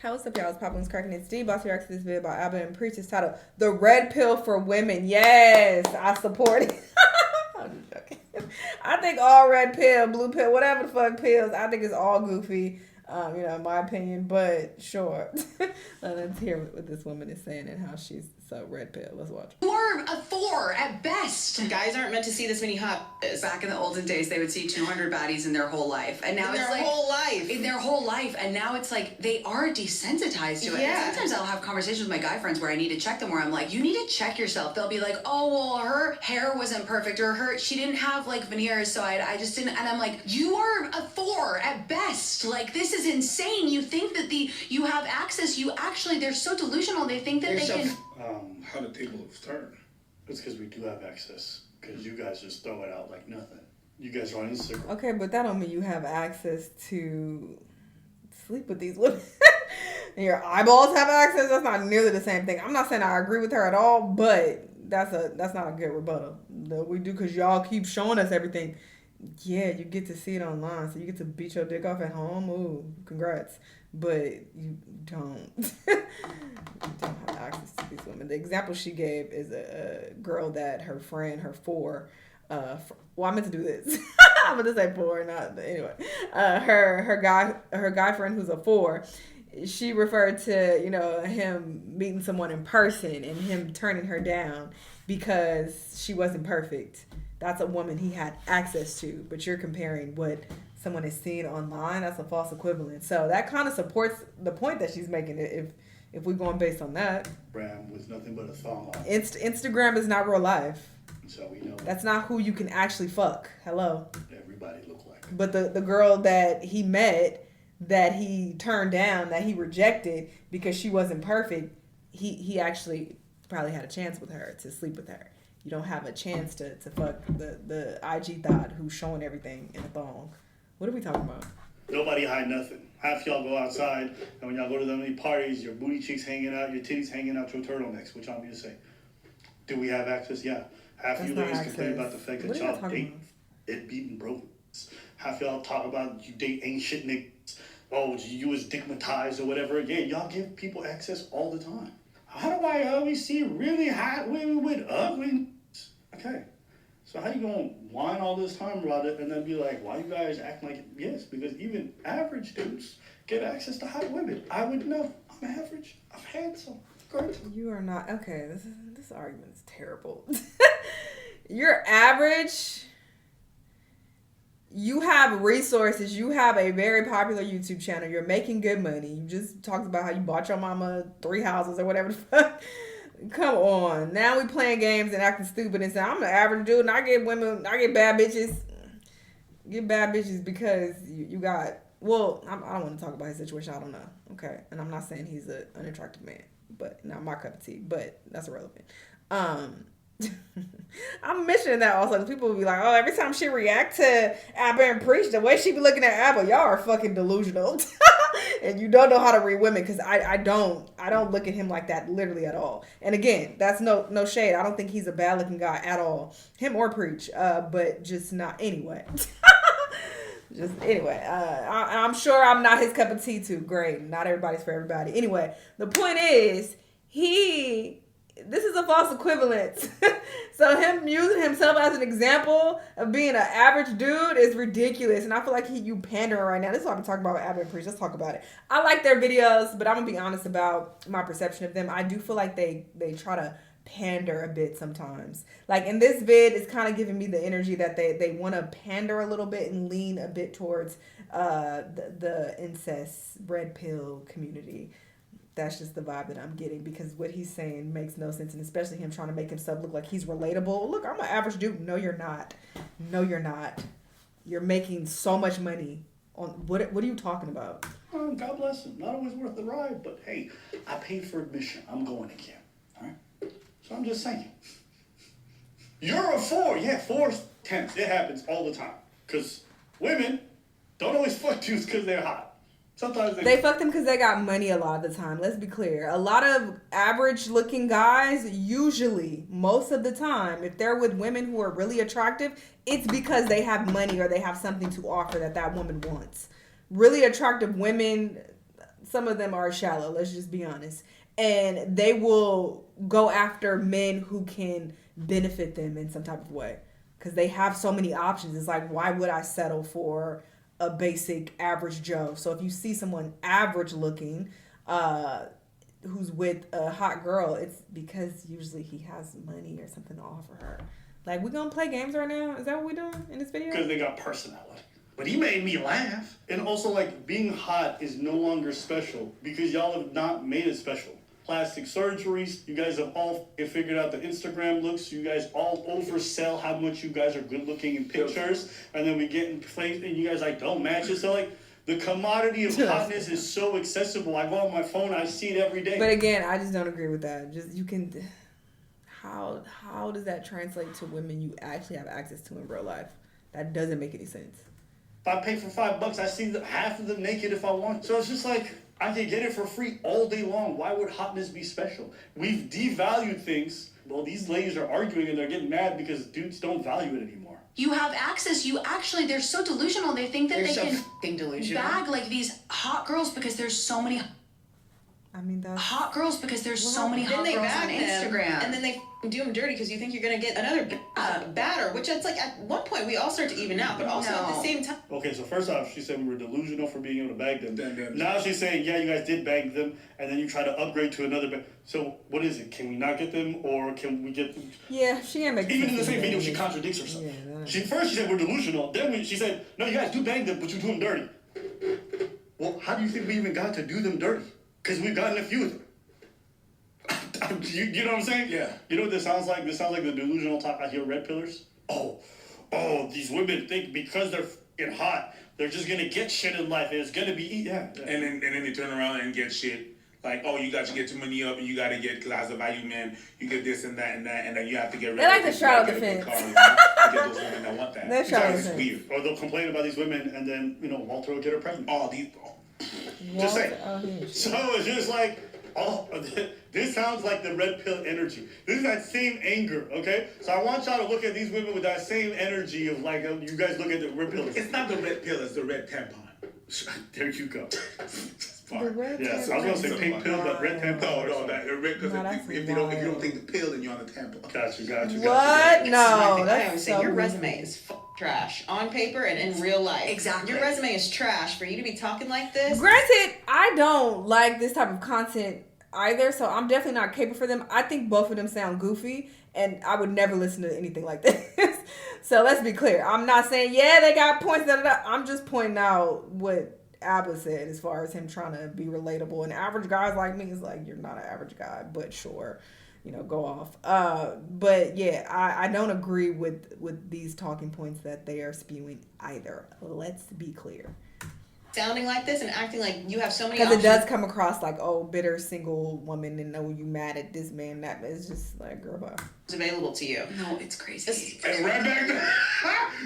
Hey, what's up, y'all? It's Poppins Cracking. It's D. Boss reacts to this video by Abba and Preach. It's titled The Red Pill for Women. Yes, I support it. I'm just joking. I think all red pill, blue pill, whatever the fuck pills, I think it's all goofy, in my opinion, but sure. Let's hear what this woman is saying and how she's so red pill. Let's watch. You're a 4 at best. Guys aren't meant to see this many hot bitches. Back in the olden days, they would see 200 baddies in their whole life, and now In it's their like whole life. in their whole life, and now it's like they are desensitized to it. Yeah. And sometimes I'll have conversations with my guy friends where I need to check them, where I'm like, you need to check yourself. They'll be like, oh well, her hair wasn't perfect, or she didn't have like veneers, so I just didn't. And I'm like, you are a 4 at best. Like, this is insane. You think that you have access. You actually, they're so delusional. They think that they can. How the tables turn. It's because we do have access. Because you guys just throw it out like nothing. You guys are on Instagram. Okay, but that don't mean you have access to sleep with these women. And your eyeballs have access. That's not nearly the same thing. I'm not saying I agree with her at all, but that's not a good rebuttal. No, we do because y'all keep showing us everything. Yeah, you get to see it online, so you get to beat your dick off at home. Ooh, congrats. But you don't. You don't have access to these women. The example she gave is a girl that her friend, her 4, well, I meant to do this. I'm going to say 4, not anyway. Her guy friend who's a 4, she referred to, him meeting someone in person and him turning her down because she wasn't perfect. That's a woman he had access to, but you're comparing what someone is seeing online. That's a false equivalent. So that kind of supports the point that she's making. If we're going based on that, Instagram with nothing but a thumb on. Instagram is not real life. So we know That's not who you can actually fuck. Hello. everybody look like. But the girl that he met, that he turned down, that he rejected because she wasn't perfect, he actually probably had a chance with her to sleep with her. You don't have a chance to fuck the IG thought who's showing everything in a thong. What are we talking about? Nobody hide nothing. Half y'all go outside, and when y'all go to them many parties, your booty cheeks hanging out, your titties hanging out, your turtlenecks. Which I'm gonna say. Do we have access? Yeah. Half That's you not ladies access. complain about the fact What that are y'all y'all talking date it beating broken. Half y'all talk about you date ain't shit niggas. Oh, you was stigmatized or whatever. Yeah, y'all give people access all the time. How do I always see really hot women with ugly? Okay. So how you gonna whine all this time about it and then be like, why you guys acting like it? Yes, because even average dudes get access to hot women. I would know. I'm average. I'm handsome. Great. You are not okay. This argument is terrible. You're average. You have resources. You have a very popular YouTube channel. You're making good money. You just talked about how you bought your mama 3 houses or whatever the fuck. Come on. Now we playing games and acting stupid and saying I'm an average dude and I get bad bitches. Get bad bitches because you got, well, I don't want to talk about his situation. I don't know. Okay. And I'm not saying he's an unattractive man, but not my cup of tea, but that's irrelevant. I'm mentioning that also because people will be like, oh, every time she react to Abba and Preach, the way she be looking at Abba, y'all are fucking delusional. And you don't know how to read women because I don't look at him like that literally at all. And again, that's no shade. I don't think he's a bad looking guy at all. Him or Preach, but just not anyway. Just anyway, I'm sure I'm not his cup of tea too. Great. Not everybody's for everybody. Anyway, the point is this is a false equivalence. So him using himself as an example of being an average dude is ridiculous. And I feel like you pandering right now. This is what I'm talking about with Abba and Preach. Let's talk about it. I like their videos, but I'm going to be honest about my perception of them. I do feel like they try to pander a bit sometimes. Like in this vid, it's kind of giving me the energy that they want to pander a little bit and lean a bit towards the incest red pill community. That's just the vibe that I'm getting because what he's saying makes no sense, and especially him trying to make himself look like he's relatable. Look, I'm an average dude. No, you're not. No, you're not. You're making so much money on what are you talking about? God bless him. Not always worth the ride, but hey, I paid for admission. I'm going again. All right. So I'm just saying. You're a 4. Yeah, 4's tense. It happens all the time. Because women don't always fuck dudes because they're hot. Sometimes they fuck them because they got money a lot of the time. Let's be clear. A lot of average looking guys, usually, most of the time, if they're with women who are really attractive, it's because they have money or they have something to offer that woman wants. Really attractive women some of them are shallow, let's just be honest. And they will go after men who can benefit them in some type of way. Because they have so many options. It's like, why would I settle for a basic average Joe? So if you see someone average looking, who's with a hot girl, it's because usually he has money or something to offer her. Like, we gonna play games right now? Is that what we doing in this video? Because they got personality. But he made me laugh. And also, like, being hot is no longer special because y'all have not made it special. Plastic surgeries, you guys have all figured out the Instagram looks. You guys all oversell how much you guys are good looking in pictures. And then we get in place and you guys, like, don't match it. So, like, the commodity of hotness is so accessible. I go on my phone, I see it every day. But again, I just don't agree with that. Just, you can... How does that translate to women you actually have access to in real life? That doesn't make any sense. If I pay for $5, I see half of them naked if I want. So it's just like, I can get it for free all day long. Why would hotness be special? We've devalued things. Well, these ladies are arguing and they're getting mad because dudes don't value it anymore. You have access. They're so delusional. They think that They're they so can f***ing delusional. bag like these hot girls because there's so many I mean, that's... hot girls because there's so many Then hot they girls bag on them, Instagram. and then they f***ing do them dirty because you think you're gonna get another batter. Which it's like at one point we all start to even out, but also at the same time. Okay, so first off, she said we were delusional for being able to bag them. Damn. Now she's saying, yeah, you guys did bag them, and then you try to upgrade to another bag. So what is it? Can we not get them, or can we get them? Yeah, she ain't making Even in the sense same video, she me. contradicts herself. Yeah, She said we're delusional. Then she said, no, you guys do bang them, but you do them dirty. Well, how do you think we even got to do them dirty? Because we've gotten a few of them. you know what I'm saying? Yeah. You know what this sounds like? This sounds like the delusional talk I hear red pillars. Oh, these women think because they're f***ing hot, they're just gonna get shit in life and it's gonna be And then they turn around and get shit. Like, oh, you got to get your money up and you got to get class of value men. You get this and that and that, and then you have to get rid They of like to straddle the fence. To get those women that want that. They straddle the It's fence. weird. or they'll complain about these women and then, Walter will get her pregnant. Just saying. So it's just like, this sounds like the red pill energy. This is that same anger, okay? So I want y'all to look at these women with that same energy of like, you guys look at the red pill. It's not the red pill, it's the red tampon. There you go. The red Yeah, so I was gonna say pink pill, but red tampon. No, that red, because No, that's if you don't take the pill, then you're on the tampon. Gotcha. What? No, I that's always so say your weird. resume is trash on paper and in real life. Exactly. Your resume is trash for you to be talking like this. Granted, I don't like this type of content either, so I'm definitely not capable for them. I think both of them sound goofy, and I would never listen to anything like this. So let's be clear. I'm not saying, yeah, they got points. I'm just pointing out what Abba said as far as him trying to be relatable. And average guys like me is like, you're not an average guy, but sure, go off. But yeah, I don't agree with these talking points that they are spewing either. Let's be clear. Sounding like this and acting like you have so many Because it options. does come across like, oh, bitter single woman, and you mad at this man. That is just like, girl, bye. Available to you. No, it's crazy. And right back there.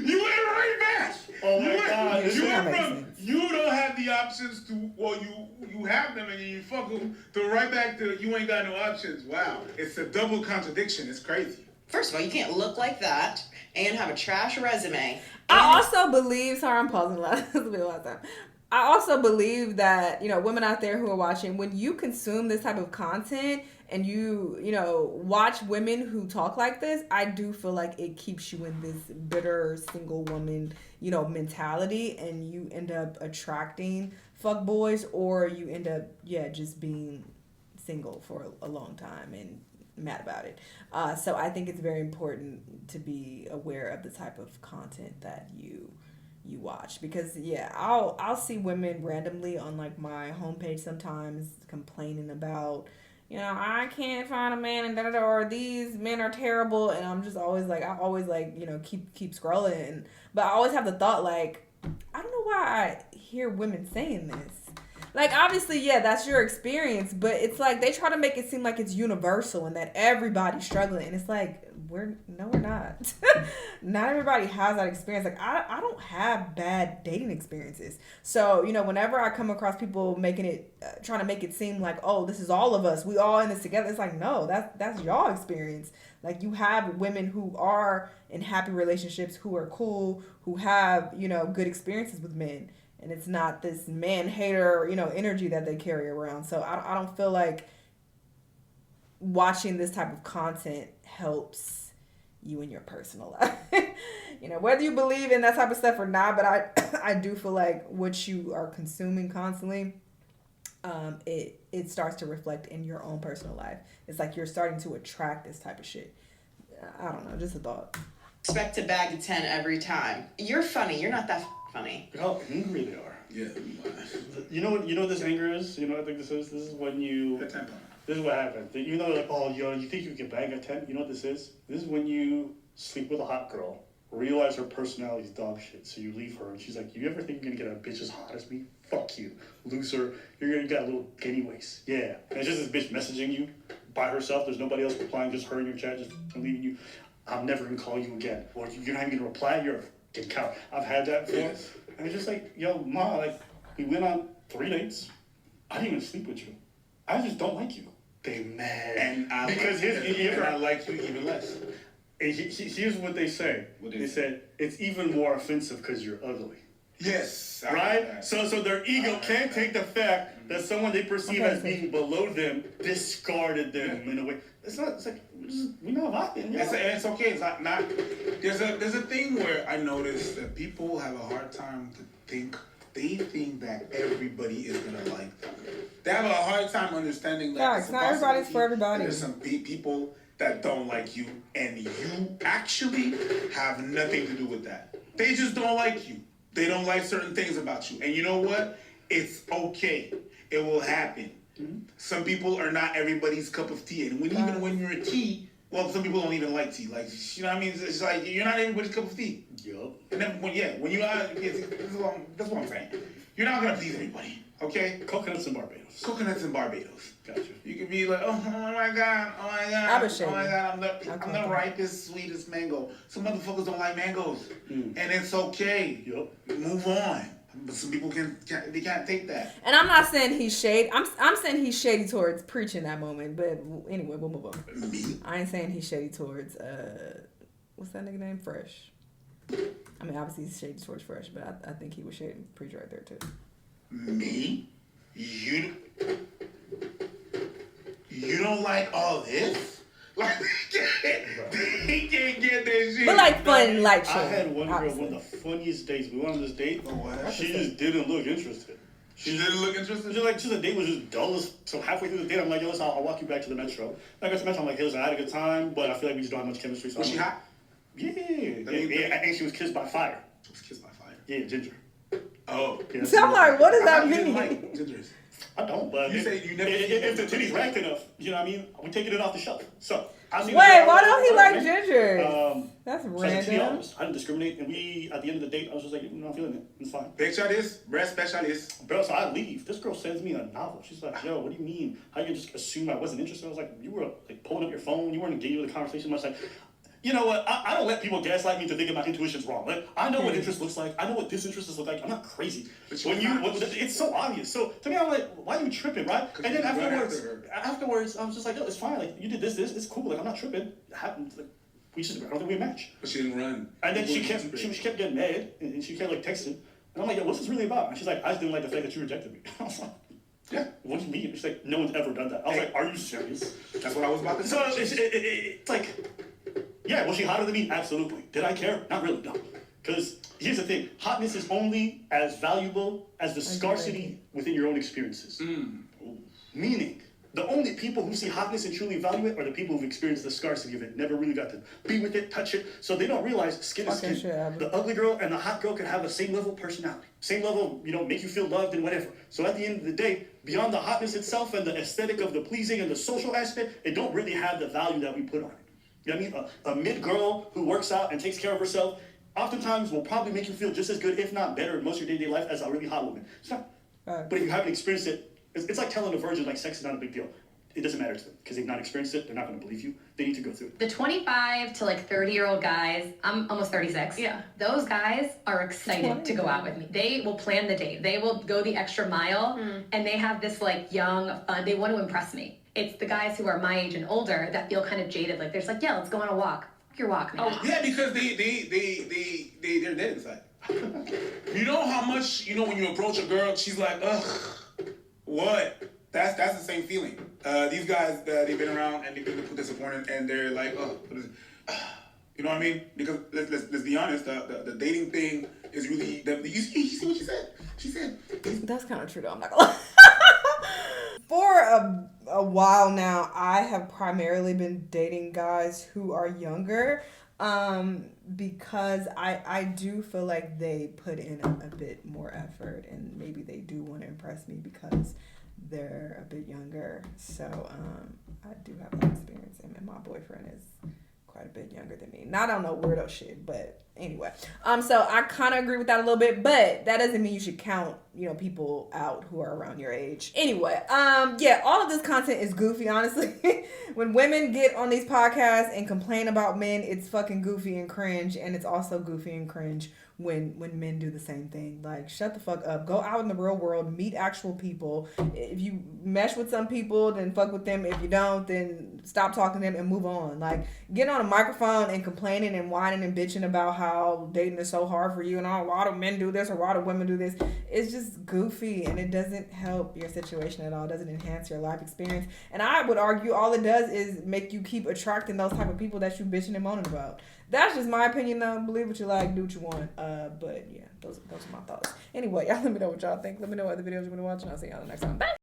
You went right back. Oh my God. You That went makes from, sense. you don't have the options to, well, you have them and then you fuck them, to right back to, you ain't got no options. Wow. It's a double contradiction. It's crazy. First of all, you can't look like that and have a trash resume. I also believe, sorry, I'm pausing a lot. This will be the last time. I also believe that, women out there who are watching, when you consume this type of content and you watch women who talk like this, I do feel like it keeps you in this bitter single woman, mentality, and you end up attracting fuck boys, or you end up, just being single for a long time and mad about it. So I think it's very important to be aware of the type of content that you watch, because I'll see women randomly on like my homepage sometimes complaining about I can't find a man and or these men are terrible, and I'm just always like keep scrolling, but I always have the thought like, I don't know why I hear women saying this. Like, obviously, that's your experience, but it's like they try to make it seem like it's universal and that everybody's struggling, and it's like, we're not. Not everybody has that experience. Like, I don't have bad dating experiences. So, whenever I come across people making it, trying to make it seem like, oh, this is all of us, we all in this together, it's like, no, that's y'all experience. Like, you have women who are in happy relationships, who are cool, who have, good experiences with men. and it's not this man hater, energy that they carry around. So I don't feel like watching this type of content helps you in your personal life. Whether you believe in that type of stuff or not, but I do feel like what you are consuming constantly, it starts to reflect in your own personal life. It's like you're starting to attract this type of shit. I don't know, just a thought. Expect to bag a 10 every time. You're funny. You're not that funny. Look how angry they are. Yeah. You know what this anger is? You know what I think this is? This is when you... The tampon. This is what happens. You know, like, oh, you think you can bang a 10? You know what this is? This is when you sleep with a hot girl, realize her personality is dog shit, so you leave her, and she's like, you ever think you're gonna get a bitch as hot as me? Fuck you. Loser. You got a little guinea waist. Yeah. And it's just this bitch messaging you by herself. There's nobody else replying, just her in your chat, just leaving you. I'm never gonna call you again. Or you're not even gonna reply, you're a fucking coward. I've had that before. Yes. And it's just like, yo, ma, like, we went on 3 dates. I didn't even sleep with you. I just don't like you. They mad. And I like you even less. And here's what they say. They said, it's even more offensive because you're ugly. Yes. Right? So their ego can't take the fact that someone they perceive as being below them discarded them in a way. It's like, we know about it. It's okay. It's not there's a thing where I noticed that people have a hard time they think that everybody is gonna like them. They have a hard time understanding that. Yeah, it's not everybody's for everybody. There's some people that don't like you, and you actually have nothing to do with that. They just don't like you. They don't like certain things about you. And you know what? It's okay. It will happen. Mm-hmm. Some people are not everybody's cup of tea. And even when you're a tea, well, some people don't even like tea. Like, you know what I mean? It's like, you're not everybody's cup of tea. Yup. And then, when you are, that's what I'm saying. You're not going to please everybody, okay? Coconuts in Barbados. Coconuts in Barbados. Gotcha. You can be like, oh my God, I'm the ripest, sweetest mango. Some motherfuckers don't like mangoes, and it's okay. Yep. Move on. But some people can't take that. And I'm not saying he's shady. I'm saying he's shady towards preaching that moment. But anyway, we'll move on. Me? I ain't saying he's shady towards what's that nigga name? Fresh. I mean, obviously he's shady towards Fresh, but I think he was shady preacher right there too. Me? You don't like all this? Like, he can't get that shit. But like fun, light show. I had one girl, obviously. one of the funniest dates. We went on this date. Oh, what? She just didn't look interested. She didn't look interested? Just the date was just dull as. So halfway through the date, I'm like, yo, listen, I'll walk you back to the metro. I got to the metro. I'm like, hey, listen, I had a good time, but I feel like we just don't have much chemistry. So Was she hot? Yeah. I think she was kissed by fire. She was kissed by fire. Yeah, ginger. Oh. Yeah, So I'm like, what does that You didn't mean? like gingers. I don't, but You say you never- if the titty's ranked enough, you know what I mean? We taking it off the shelf. So I see. Wait, why don't he like ginger? That's So to be random. honest, I didn't discriminate, and we at the end of the date, I was just like, I'm feeling it. It's fine. Specialist, breast specialist. Bro, so I leave. This girl sends me a novel. She's like, yo, what do you mean? How you just assume I wasn't interested? I was like, you were like pulling up your phone. You weren't engaged with the conversation much. Like, you know what? I don't let people gaslight me to thinking my intuition's wrong. Like, I know what interest looks like. I know what disinterest looks like. I'm not crazy. It's so obvious. So to me, I'm like, why are you tripping, right? And then afterwards, I was just like, yo, it's fine. Like, you did this, it's cool. Like, I'm not tripping. It happened. Like, I don't think we match. But she didn't run. And then she kept getting mad, and she kept like texting. And I'm like, yo, what's this really about? And she's like, I just didn't like the fact that you rejected me. I was like, yeah, what do you mean? She's like, no one's ever done that. I was like, are you serious? That's what I was about to say. So it's like, yeah, was she hotter than me? Absolutely. Did I care? Not really, no. Because here's the thing, hotness is only as valuable as the scarcity within your own experiences. Meaning, the only people who see hotness and truly value it are the people who've experienced the scarcity of it, never really got to be with it, touch it, so they don't realize skin is skin. The ugly girl and the hot girl can have the same level of personality, same level, make you feel loved and whatever. So at the end of the day, beyond the hotness itself and the aesthetic of the pleasing and the social aspect, it don't really have the value that we put on it. You know what I mean? A mid girl who works out and takes care of herself oftentimes will probably make you feel just as good, if not better, in most of your day-to-day life as a really hot woman. It's not. But if you haven't experienced it, it's like telling a virgin like sex is not a big deal. It doesn't matter to them because they've not experienced it. They're not going to believe you. They need to go through it. The 25 to like 30-year-old guys, I'm almost 36. Yeah. Those guys are excited to go out with me. They will plan the date. They will go the extra mile, and they have this like young fun. They want to impress me. It's the guys who are my age and older that feel kind of jaded. Like, there's like, yeah, let's go on a walk. Fuck your walk, man. Oh, yeah, because they're dead inside. You know how much, when you approach a girl, she's like, ugh, what? That's the same feeling. These guys, they've been around and they've been disappointed and they're like, oh, what is it? You know what I mean? Because let's be honest, the dating thing is really, you see what she said? She said, that's kind of true though, I'm not gonna lie. For a while now, I have primarily been dating guys who are younger, because I do feel like they put in a bit more effort and maybe they do want to impress me because they're a bit younger. So I do have that experience, and my boyfriend is quite a bit younger than me. Not on no weirdo shit, but anyway. So I kind of agree with that a little bit, but that doesn't mean you should count, people out who are around your age. Anyway, yeah, all of this content is goofy, honestly. When women get on these podcasts and complain about men, it's fucking goofy and cringe, and it's also goofy and cringe when men do the same thing. Like, shut the fuck up. Go out in the real world, meet actual people. If you mesh with some people, then fuck with them. If you don't, then stop talking to them and move on. Like, getting on a microphone and complaining and whining and bitching about how dating is so hard for you and a lot of men do this or a lot of women do this, it's just goofy and it doesn't help your situation at all. It doesn't enhance your life experience. And I would argue all it does is make you keep attracting those type of people that you bitching and moaning about. That's just my opinion though. Believe what you like, do what you want. But yeah, those are my thoughts. Anyway, y'all let me know what y'all think. Let me know what other videos you want to watch, and I'll see y'all in the next one. Bye!